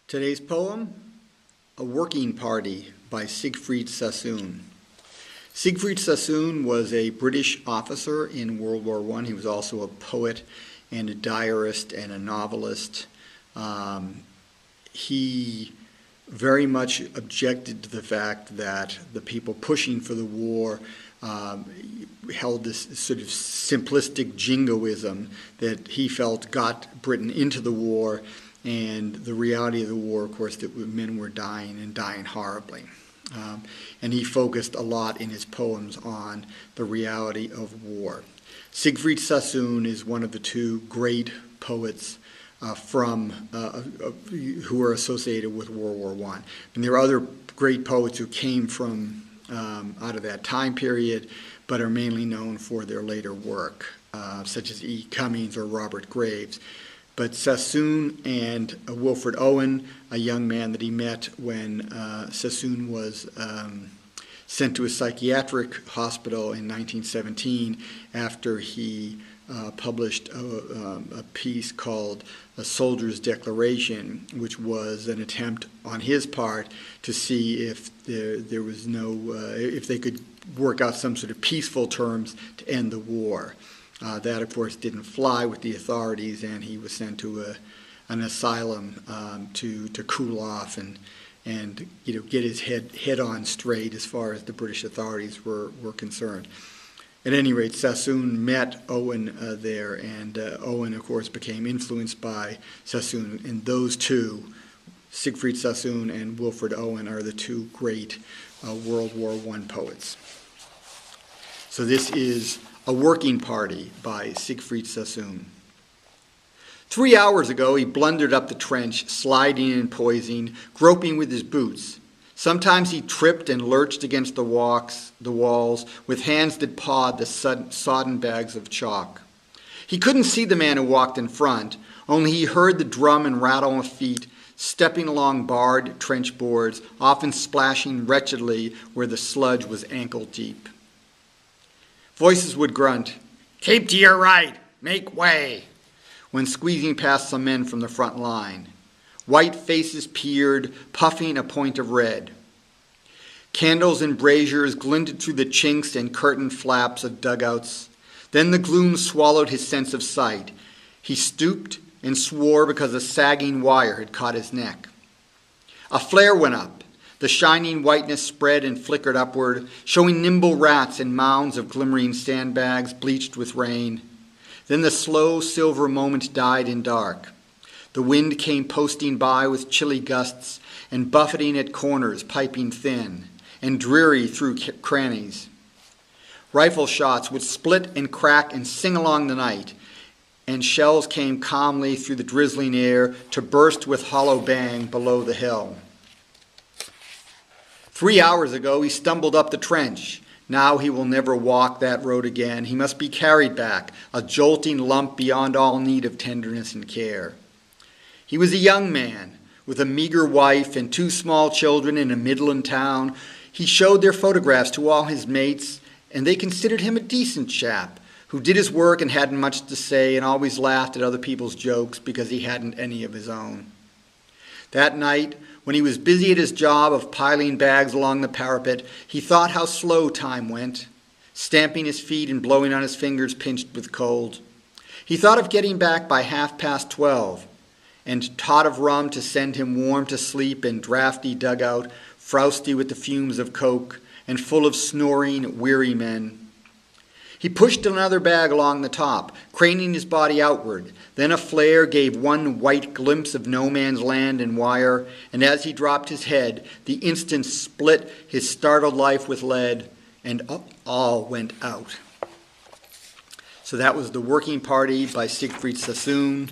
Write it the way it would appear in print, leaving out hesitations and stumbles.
Today's poem, A Working Party by Siegfried Sassoon. Siegfried Sassoon was a British officer in World War I. He was also a poet and a diarist and a novelist. He very much objected to the fact that the people pushing for the war held this sort of simplistic jingoism that he felt got Britain into the war, and the reality of the war, of course, that men were dying and dying horribly. And he focused a lot in his poems on the reality of war. Siegfried Sassoon is one of the two great poets who are associated with World War I. And there are other great poets who came from out of that time period, but are mainly known for their later work, such as E. Cummings or Robert Graves. But Sassoon and Wilfred Owen, a young man that he met when Sassoon was sent to a psychiatric hospital in 1917 after he published a piece called A Soldier's Declaration, which was an attempt on his part to see if there was if they could work out some sort of peaceful terms to end the war. That, of course, didn't fly with the authorities, and he was sent to an asylum to cool off and get his head on straight as far as the British authorities were concerned. At any rate, Sassoon met Owen there, and Owen, of course, became influenced by Sassoon. And those two, Siegfried Sassoon and Wilfred Owen, are the two great World War I poets. So this is A Working Party by Siegfried Sassoon. 3 hours ago, he blundered up the trench, sliding and poising, groping with his boots. Sometimes he tripped and lurched against the walls, with hands that pawed the sodden bags of chalk. He couldn't see the man who walked in front, only he heard the drum and rattle of feet, stepping along barred trench boards, often splashing wretchedly where the sludge was ankle deep. Voices would grunt, "Keep to your right, make way," when squeezing past some men from the front line. White faces peered, puffing a point of red. Candles and braziers glinted through the chinks and curtained flaps of dugouts. Then the gloom swallowed his sense of sight. He stooped and swore because a sagging wire had caught his neck. A flare went up. The shining whiteness spread and flickered upward, showing nimble rats and mounds of glimmering sandbags bleached with rain. Then the slow silver moment died in dark. The wind came posting by with chilly gusts and buffeting at corners, piping thin, and dreary through crannies. Rifle shots would split and crack and sing along the night, and shells came calmly through the drizzling air to burst with hollow bang below the hill. 3 hours ago, he stumbled up the trench. Now he will never walk that road again. He must be carried back, a jolting lump beyond all need of tenderness and care. He was a young man with a meager wife and 2 small children in a Midland town. He showed their photographs to all his mates, and they considered him a decent chap who did his work and hadn't much to say and always laughed at other people's jokes because he hadn't any of his own. That night, when he was busy at his job of piling bags along the parapet, he thought how slow time went, stamping his feet and blowing on his fingers pinched with cold. He thought of getting back by 12:30, and tot of rum to send him warm to sleep in drafty dugout, frosty with the fumes of coke, and full of snoring, weary men. He pushed another bag along the top, craning his body outward. Then a flare gave one white glimpse of no man's land and wire, and as he dropped his head, the instant split his startled life with lead, and all went out. So that was The Working Party by Siegfried Sassoon.